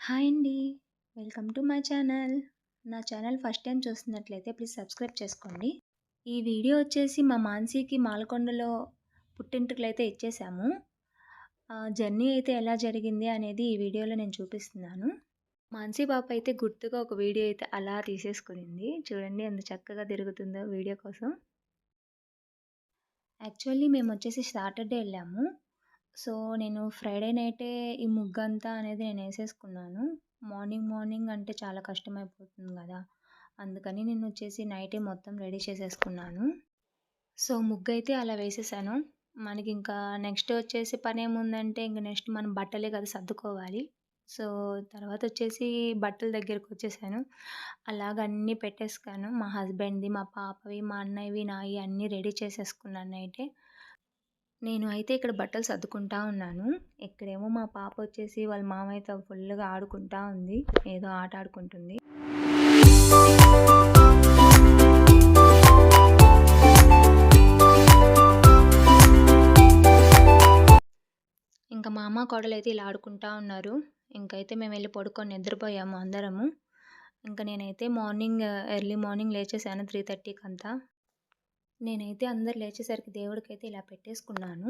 Hi అండి. Welcome to my channel. నా channel first time చూస్తున్నట్లయితే ప్లీజ్ సబ్స్క్రైబ్ చేసుకోండి. ఈ వీడియో వచ్చేసి మా మానసికి మాలకొండలో పుట్టింటికలైతే ఇచ్చేసాము. జర్నీ అయితే ఎలా జరిగింది అనేది ఈ వీడియోలో నేను చూపిస్తున్నాను. మానసి పాప అయితే గుర్తుగా ఒక వీడియో అయితే అలా తీసేసుకునింది. చూడండి ఎంత చక్కగా తిరుగుతుందో వీడియో కోసం. యాక్చువల్లీ మేమొచ్చేసి సాటర్డే వెళ్ళాము. సో, నేను ఫ్రైడే నైటే ఈ ముగ్గంతా అనేది నేనేసేసుకున్నాను. మార్నింగ్ అంటే చాలా కష్టమైపోతుంది గదా! అందుకని నేనొచ్చేసి నైటే మొత్తం రెడీ చేసేసుకున్నాను. సో, ముగ్గయితే అలా వేసేసాను. మనకింకా నెక్స్ట్ వచ్చేసి పనేముందంటే ఇంక నెక్స్ట్ మనం బట్టలే కదా సర్దుకోవాలి. సో, తర్వాతొచ్చేసి బట్టల దగ్గరకొచ్చేసాను. అలాగ అన్నీ పెట్టేసుకాను. మా హస్బెండ్‌ది, మా పాపవి, మా అన్నయ్యవి, నాయి అన్నీ రెడీ చేసేసుకున్నాను నైటే. నేను అయితే ఇక్కడ బట్టలు సర్దుకుంటా ఉన్నాను. ఇక్కడేమో మా పాప వచ్చేసి వాళ్ళ మామయ్యతో ఫుల్‌గా ఆడుకుంటా ఉంది. ఏదో ఆట ఆడుకుంటుంది. ఇంకా మా అమ్మ, కోడలైతే ఇలా ఆడుకుంటా ఉన్నారు. ఇంకైతే మేమెళ్లి పడుకొని నిద్రపోయాము అందరము. ఇంక నేనైతే ఎర్లీ మార్నింగ్ లేచేసాను 3:30కంతా. నేనైతే అందరూ లేచేసరికి దేవుడికైతే ఇలా పెట్టేసుకున్నాను.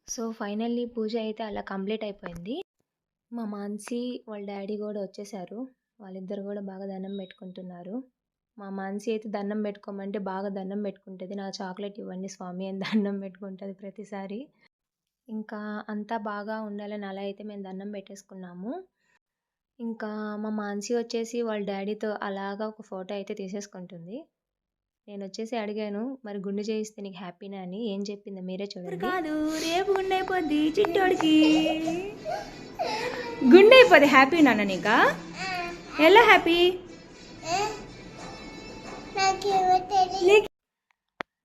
సో, ఫైనల్లీ పూజ అయితే అలా కంప్లీట్ అయిపోయింది. మా మానసి వాళ్ళ డ్యాడీ గూడా వచ్చేసారు. వాళ్ళిద్దరు గూడా బాగా దండం పెట్టుకుంటున్నారు. మా మానసి అయితే దండం పెట్టుకోమంటే బాగా దండం పెట్టుకుంటది. నాకు చాక్లెట్ ఇవ్వండి స్వామి అని దండం పెట్టుకుంటది ప్రతిసారి. ఇంకా అంతా బాగా ఉండాలని అలా అయితే మేము దండం పెట్టేసుకున్నాము. ఇంకా మా మానసి వచ్చేసి వాళ్ళ డ్యాడీతో అలాగా ఒక ఫోటో అయితే తీసేసుకుంటుంది. నేనొచ్చేసి అడిగాను, "మరి గుండు చేయిస్తే నీకు హ్యాపీనా" అని. ఏం చెప్పిందో మీరే చూడండి. కాదు రేపు గుండైపోద్ది చిట్టోడికి. గుండైపోద్ది హ్యాపీనా నీకా? ఎలా హ్యాపీ?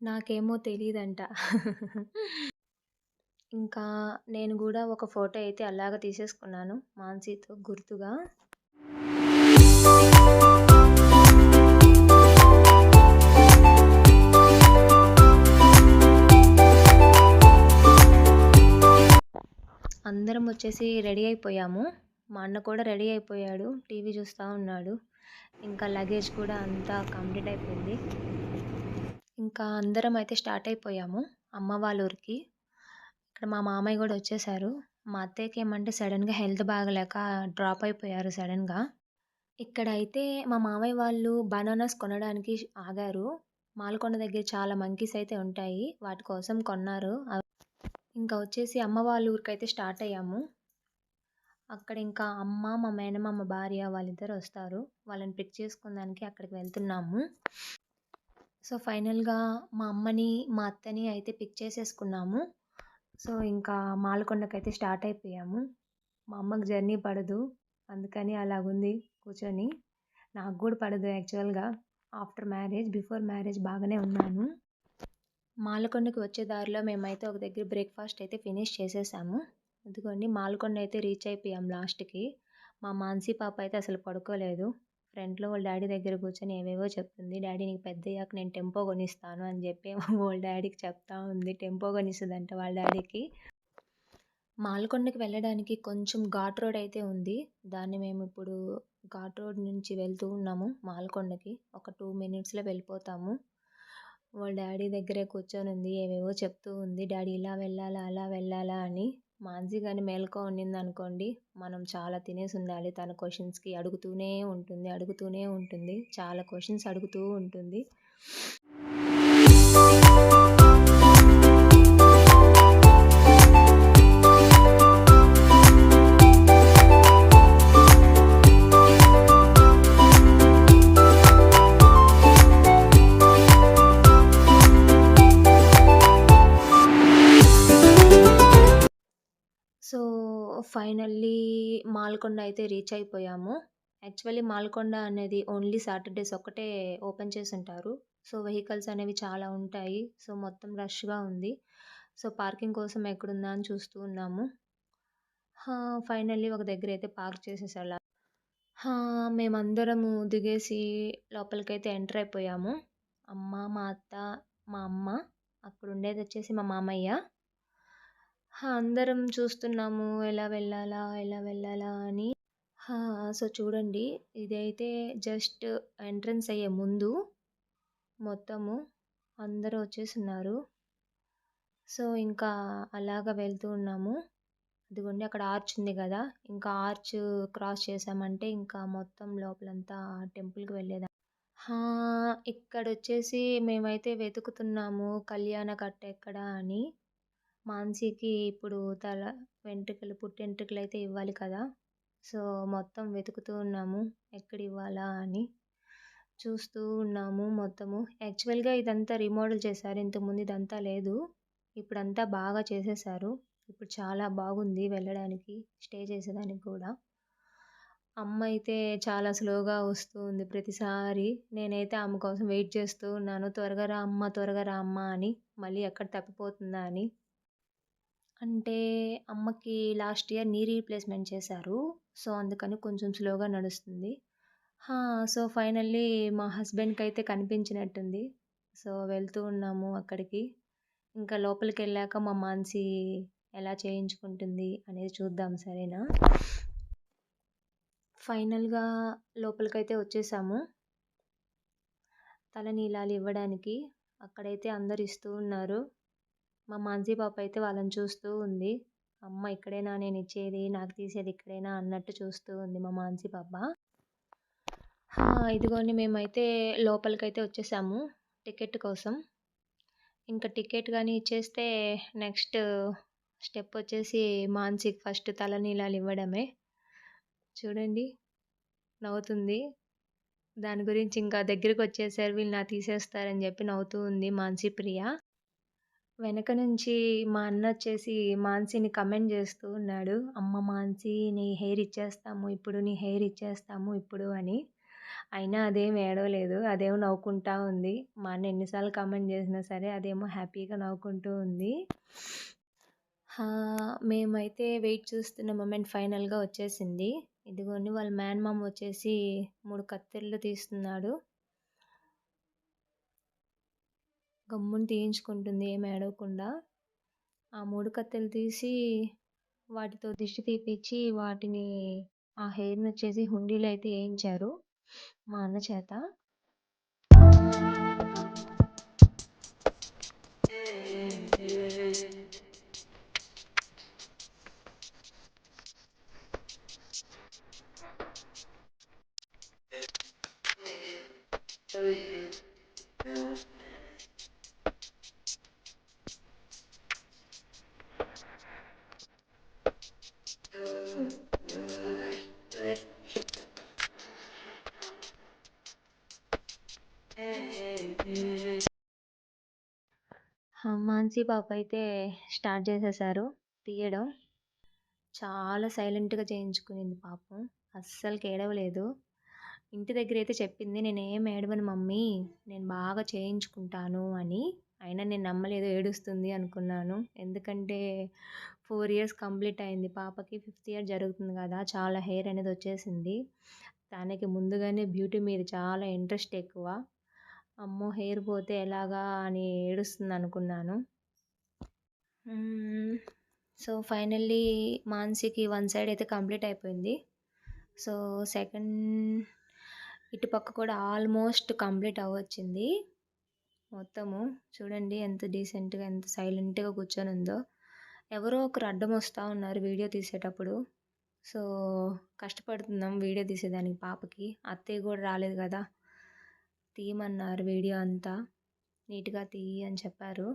నాకేమో తెలీదంట. ఇంకా నేను గూడా ఒక ఫోటో అయితే అలాగా తీసేసుకున్నాను మానసితో గుర్తుగా. అందరం వచ్చేసి రెడీ అయిపోయాము. మా అన్న కూడా రెడీ అయిపోయాడు. టీవీ చూస్తా ఉన్నాడు. ఇంకా లగేజ్ కూడా అంతా కంప్లీట్ అయిపోయింది. ఇంకా అందరం అయితే స్టార్ట్ అయిపోయాము అమ్మ వాళ్ళ ఊరికి. ఇక్కడ మా మామయ్య గూడా వచ్చేసారు. మా అత్తయ్యకి ఏమంటే సడెన్‌గా హెల్త్ బాగాలేక డ్రాప్ అయిపోయారు సడెన్‌గా. ఇక్కడైతే మా మామయ్య వాళ్ళు బనానాస్ కొనడానికి ఆగారు. మాల్కొండ దగ్గర చాలా మంకీస్ అయితే ఉంటాయి. వాటి కోసం కొన్నారు. ఇంకా వచ్చేసి అమ్మ వాళ్ళ ఊరికైతే స్టార్ట్ అయ్యాము. అక్కడ ఇంకా అమ్మ, మా మేనమామ భార్య వాళ్ళిద్దరు వస్తారు. వాళ్ళని పిక్ చేసుకునడానికి అక్కడికి వెళ్తున్నాము. సో, ఫైనల్‌గా మా అమ్మని, మా అత్తని అయితే పిక్ చేసేసుకున్నాము. సో, ఇంకా మాలకొండకైతే స్టార్ట్ అయిపోయాము. మా అమ్మకి జర్నీ పడదు. అందుకని అలాగుంది కూర్చొని. నాకు గూడా పడదు యాక్చువల్‌గా. బిఫోర్ మ్యారేజ్ బాగానే ఉన్నాను. మాలకొండకి వచ్చే దారిలో మేమైతే ఒక దగ్గర బ్రేక్‌ఫాస్ట్ అయితే ఫినిష్ చేసేసాము. ఇదిగోండి మాలకొండ అయితే రీచ్ అయిపోయాం లాస్ట్‌కి. మా మానసి పాప అయితే అసలు పడుకోలేదు. ఫ్రంట్‌లో వాళ్ళ డ్యాడీ దగ్గర కూర్చొని ఏవేవో చెప్తుంది. డ్యాడీ నీకు పెద్దయ్యాక నేను టెంపో కొనిస్తాను అని చెప్పి వాళ్ళ డ్యాడీకి చెప్తా ఉంది. టెంపో కొనిస్తదంట వాళ్ళ డ్యాడీకి. మాలకొండకి వెళ్ళడానికి కొంచెం ఘాట్ రోడ్ అయితే ఉంది. దాన్ని మేమిప్పుడు ఘాట్ రోడ్ నుంచి వెళ్తూ ఉన్నాము మాలకొండకి. ఒక 2 మినిట్స్‌లో వెళ్ళిపోతాము. వాళ్ళ డ్యాడీ దగ్గరే కూర్చొనుంది. ఏవేవో చెప్తూ ఉంది. డ్యాడీ ఇలా వెళ్ళాలా, అలా వెళ్ళాలా అని. మానసి గాని మేల్కో ఉండిందనుకోండి, మనం చాలా తినేసుండాలి. తన క్వెషన్స్‌కి అడుగుతూనే ఉంటుంది. చాలా క్వెషన్స్ అడుగుతూ ఉంటుంది. సో, ఫైనల్లీ మాల్కొండ అయితే రీచ్ అయిపోయాము. యాక్చువల్లీ మాల్కొండ అనేది ఓన్లీ సాటర్‌డేస్ ఒక్కటే ఓపెన్ చేసుంటారు. సో, వెహికల్స్ అనేవి చాలా ఉంటాయి. సో, మొత్తం రష్‌గా ఉంది. సో, పార్కింగ్ కోసం ఎక్కడుందా అని చూస్తూ ఉన్నాము. ఫైనల్లీ ఒక దగ్గరైతే పార్క్ చేసేసారు. మేమందరము దిగేసి లోపలికైతే ఎంటర్ అయిపోయాము. అమ్మ, మా అత్త, మా అమ్మ, అక్కడుండేదొచ్చేసి మా మామయ్య. అందరం చూస్తున్నాము ఎలా వెళ్ళాలా? ఎలా వెళ్ళాలా? అని. సో, చూడండి ఇదైతే జస్ట్ ఎంట్రన్స్ అయ్యే ముందు మొత్తము అందరూ వచ్చేసున్నారు. సో, ఇంకా అలాగా వెళ్తూ ఉన్నాము. అదిగోండి అక్కడ ఆర్చ్ ఉంది గదా! ఇంకా ఆర్చ్ క్రాస్ చేశామంటే ఇంకా మొత్తం లోపలంతా టెంపుల్‌కి వెళ్ళేదా ఇక్కడొచ్చేసి మేమైతే వెతుకుతున్నాము కళ్యాణ కట్ట ఎక్కడా అని. మాన్సీకి ఇప్పుడు పుట్టెంటుకలైతే ఇవ్వాలి కదా! సో, మొత్తం వెతుకుతూ ఉన్నాము ఎక్కడివ్వాలా అని. చూస్తూ ఉన్నాము మొత్తము. యాక్చువల్‌గా ఇదంతా రీమోడల్ చేశారు. ఇంతకుముందు ఇదంతా లేదు. ఇప్పుడంతా బాగా చేసేశారు. ఇప్పుడు చాలా బాగుంది వెళ్ళడానికి, స్టే చేసేదానికి కూడా. అమ్మ అయితే చాలా స్లోగా వస్తూ ఉంది ప్రతిసారి. నేనైతే ఆమె కోసం వెయిట్ చేస్తూ ఉన్నాను. త్వరగా రా అమ్మ, త్వరగా రా అమ్మ అని. మళ్ళీ ఎక్కడ తప్పిపోతుందా అని. అంటే అమ్మకి లాస్ట్ ఇయర్ నీ రీప్లేస్‌మెంట్ చేశారు. సో, అందుకని కొంచెం స్లోగా నడుస్తుంది. సో, ఫైనల్లీ మా హస్బెండ్‌కైతే కనిపించినట్టుంది. సో, వెళ్తూ ఉన్నాము అక్కడికి. ఇంకా లోపలికెళ్ళాక మా మానసి ఎలా చేయించుకుంటుంది అనేది చూద్దాం సరేనా? ఫైనల్‌గా లోపలికైతే వచ్చేసాము. తలనీలాలు ఇవ్వడానికి. అక్కడైతే అందరూ ఇస్తూ ఉన్నారు. మా మానసి పాప అయితే వాళ్ళని చూస్తూ ఉంది. అమ్మ ఇక్కడేనా నేనిచ్చేది, నాకు తీసేది ఇక్కడేనా అన్నట్టు చూస్తూ ఉంది మా మానసి పాప. ఇదిగోండి మేమైతే లోపలికైతే వచ్చేసాము టికెట్ కోసం. ఇంకా టికెట్ గాని ఇచ్చేస్తే నెక్స్ట్ స్టెప్ వచ్చేసి మానసికి ఫస్ట్ తలనీలాలు ఇవ్వడమే. చూడండి నవ్వుతుంది. దాని గురించి ఇంకా దగ్గరకొచ్చేసారు వీళ్ళు నా తీసేస్తారని చెప్పి నవ్వుతూ ఉంది మానసి ప్రియ. వెనక నుంచి మా అన్నొచ్చేసి మానసిని కమెంట్ చేస్తూ ఉన్నాడు. అమ్మ మానసి నీ హెయిర్ ఇచ్చేస్తాము ఇప్పుడు, నీ హెయిర్ ఇచ్చేస్తాము ఇప్పుడు అని. అయినా అదేం ఏడవలేదు. అదేమో నవ్వుకుంటా ఉంది. మా అన్న ఎన్ని సార్లు కామెంట్ చేసినా సరే అదేమో హ్యాపీగా నవ్వుకుంటూ ఉంది. మేమైతే వెయిట్ చూస్తున్న మొమెంట్ ఫైనల్‌గా వచ్చేసింది. ఇదిగోండి వాళ్ళ మేనమామ వచ్చేసి 3 కత్తెరలు తీస్తున్నాడు. గమ్మున తీయించుకుంటుంది ఏమి ఏడవకుండా. ఆ 3 కత్తెరలు తీసి వాటితో దిష్టి తీపిచ్చి వాటిని ఆ హెయిర్‌ని వచ్చేసి హుండీలో అయితే ఏయించారు మా అన్న చేత. మానసి పాప అయితే స్టార్ట్ చేసేసారు తీయడం. చాలా సైలెంట్‌గా చేయించుకునింది పాపం. అస్సలకి ఏడవలేదు. ఇంటి దగ్గరైతే చెప్పింది నేనేం ఏడవను మమ్మీ, నేను బాగా చేయించుకుంటాను అని. అయినా నేను నమ్మలేదు ఏడుస్తుంది అనుకున్నాను. ఎందుకంటే 4 ఇయర్స్ కంప్లీట్ అయింది పాపకి. 5th ఇయర్ జరుగుతుంది కదా! చాలా హెయిర్ అనేది వచ్చేసింది. తనకి ముందుగానే బ్యూటీ మీద చాలా ఇంట్రెస్ట్ ఎక్కువ. అమ్మో! హెయిర్ పోతే ఎలాగా అని ఏడుస్తుందనుకున్నాను. సో, ఫైనల్లీ మానసికి 1 సైడ్ అయితే కంప్లీట్ అయిపోయింది. సో, సెకండ్ ఇటుపక్క కూడా ఆల్మోస్ట్ కంప్లీట్ అవ్వొచ్చింది. మొత్తము చూడండి ఎంత డీసెంట్‌గా, ఎంత సైలెంట్‌గా కూర్చొనుందో. ఎవరో ఒకరు అడ్డం వస్తా ఉన్నారు వీడియో తీసేటప్పుడు. సో, కష్టపడుతున్నాం వీడియో తీసేదానికి పాపకి. అత్తయ్య కూడా రాలేదు కదా! తీయమన్నారు వీడియో అంతా. నీట్‌గా తీయి అని చెప్పారు.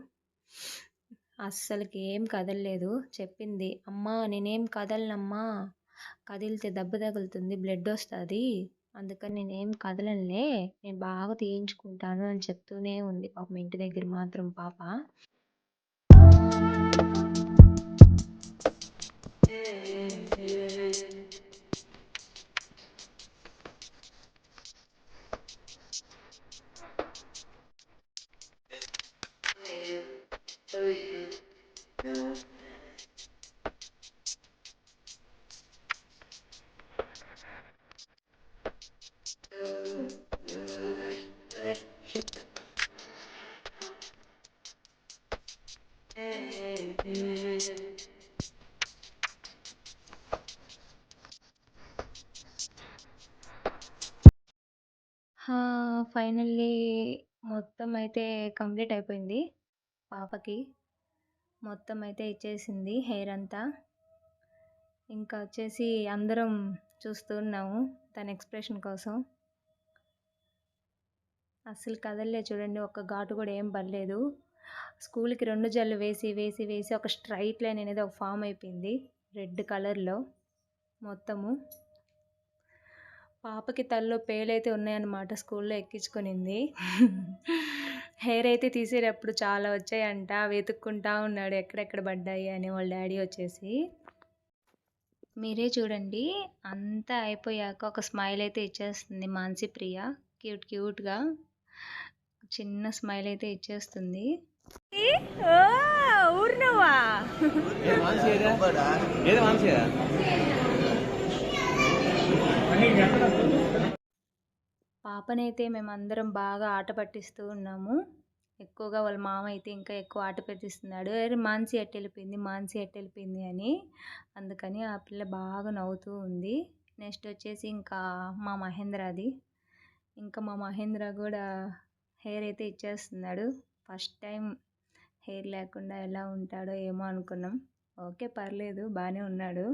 అస్సలకి ఏం కదలలేదు. చెప్పింది, "అమ్మా నేనేం కదలనమ్మా. కదిలితే దెబ్బ తగులుతుంది, బ్లడ్ వస్తది. అందుకని నేనేం కదలనులే. నేను బాగా తీయించుకుంటాను" అని చెప్తూనే ఉంది పాపం ఇంటి దగ్గర మాత్రం పాప. ఫైనల్లీ మొత్తం అయితే కంప్లీట్ అయిపోయింది. పాపకి మొత్తం అయితే ఇచ్చేసింది హెయిర్ అంతా. ఇంకా వచ్చేసి అందరం చూస్తూ ఉన్నాము తన ఎక్స్‌ప్రెషన్ కోసం. అస్సలు కదలలేదు చూడండి. ఒక్క ఘాటు కూడా ఏం పడలేదు. స్కూల్‌కి 2 జడలు వేసి ఒక స్ట్రెయిట్ లైన్ అనేది ఒక ఫార్మ్ అయిపోయింది. రెడ్ కలర్‌లో మొత్తము. పాపకి తలలో పేలైతే ఉన్నాయన్నమాట. స్కూల్‌లో ఎక్కించుకొనింది. హెయిర్ అయితే తీసేటప్పుడు చాలా వచ్చాయంట. వెతుక్కుంటా ఉన్నాడు ఎక్కడెక్కడ పడ్డాయి అని వాళ్ళ డ్యాడీ వచ్చేసి. మీరే చూడండి. అంతా అయిపోయాక ఒక స్మైల్ అయితే ఇచ్చేస్తుంది మాన్సి ప్రియ. క్యూట్‌గా చిన్న స్మైల్ అయితే ఇచ్చేస్తుంది. ఊరినవా పాపనైతే మేమందరం బాగా ఆట పట్టిస్తూ ఉన్నాము. ఎక్కువగా వాళ్ళ మామ అయితే ఇంకా ఎక్కువ ఆట పట్టిస్తున్నాడు. మాన్సి ఎట్టెళ్ళిపోయింది అని. అందుకని ఆ పిల్ల బాగా నవ్వుతూ ఉంది. నెక్స్ట్ వచ్చేసి ఇంకా మా మహేంద్రది. ఇంకా మా మహేంద్ర కూడా హెయిర్ అయితే ఇచ్చేస్తున్నాడు. ఫస్ట్ టైం హెయిర్ లేకుండా ఎలా ఉంటాడో ఏమో అనుకున్నాం. ఓకే, పర్లేదు, బాగానే ఉన్నాడు.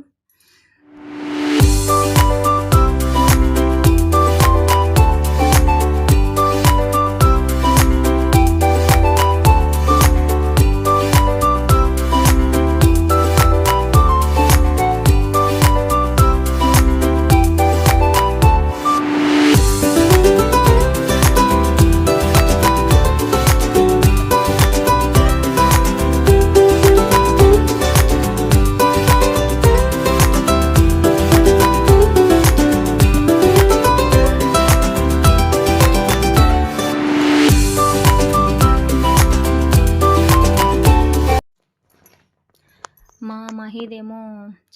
మా మహీదేమో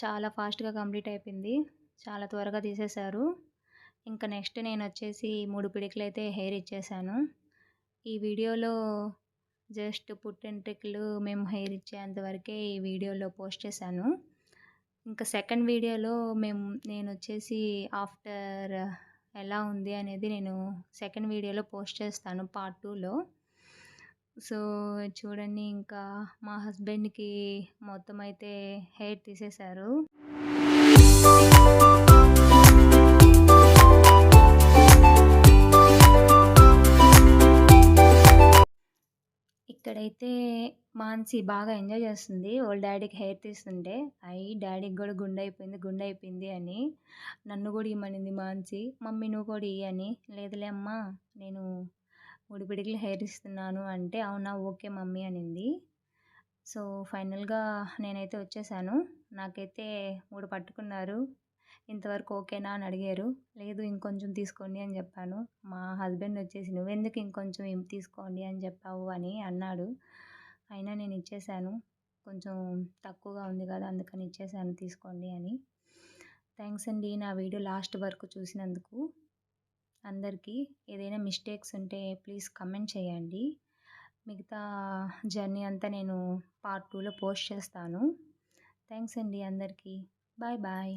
చాలా ఫాస్ట్‌గా కంప్లీట్ అయిపోయింది. చాలా త్వరగా తీసేశారు. ఇంకా నెక్స్ట్ నేను వచ్చేసి 3 పిడికిలైతే హెయిర్ ఇచ్చేసాను. ఈ వీడియోలో జస్ట్ పుట్టెంట్రుకలు మేము హెయిర్ ఇచ్చేంత వరకే ఈ వీడియోలో పోస్ట్ చేశాను. ఇంకా సెకండ్ వీడియోలో నేను వచ్చేసి ఆఫ్టర్ ఎలా ఉంది అనేది నేను సెకండ్ వీడియోలో పోస్ట్ చేస్తాను పార్ట్ 2లో. సో చూడండి, ఇంకా మా హస్బెండ్‌కి మొత్తం అయితే హెయిర్ తీసేశారు. ఇక్కడైతే మాన్సి బాగా ఎంజాయ్ చేస్తుంది. వాళ్ళ డాడీకి హెయిర్ తీస్తుంటే, డాడీకి కూడా గుండె అయిపోయింది అని నన్ను కూడా ఇమ్మనింది మాన్సి. మమ్మీ నువ్వు కూడా ఇయ్యి అని. లేదులే అమ్మా, నేను 3 పిడికిలు హెయిర్ ఇస్తున్నాను అంటే, అవునా ఓకే మమ్మీ అనింది. సో ఫైనల్‌గా నేనైతే వచ్చేసాను. నాకైతే 3 పట్టుకున్నారు. ఇంతవరకు ఓకేనా అని అడిగారు. లేదు ఇంకొంచెం తీసుకోండి అని చెప్పాను. మా హస్బెండ్ వచ్చేసి నువ్వెందుకు ఇంకొంచెం తీసుకోండి అని చెప్పావు అని అన్నాడు. అయినా నేను ఇచ్చేసాను. కొంచెం తక్కువగా ఉంది కదా, అందుకని ఇచ్చేసాను తీసుకోండి అని. థ్యాంక్స్ అండి నా వీడియో లాస్ట్ వరకు చూసినందుకు. అందరికీ ఏదైనా మిస్టేక్స్ ఉంటే ప్లీజ్ కమెంట్ చేయండి. మిగతా జర్నీ అంతా నేను పార్ట్ 2లో పోస్ట్ చేస్తాను. థ్యాంక్స్ అండి అందరికీ. Bye bye.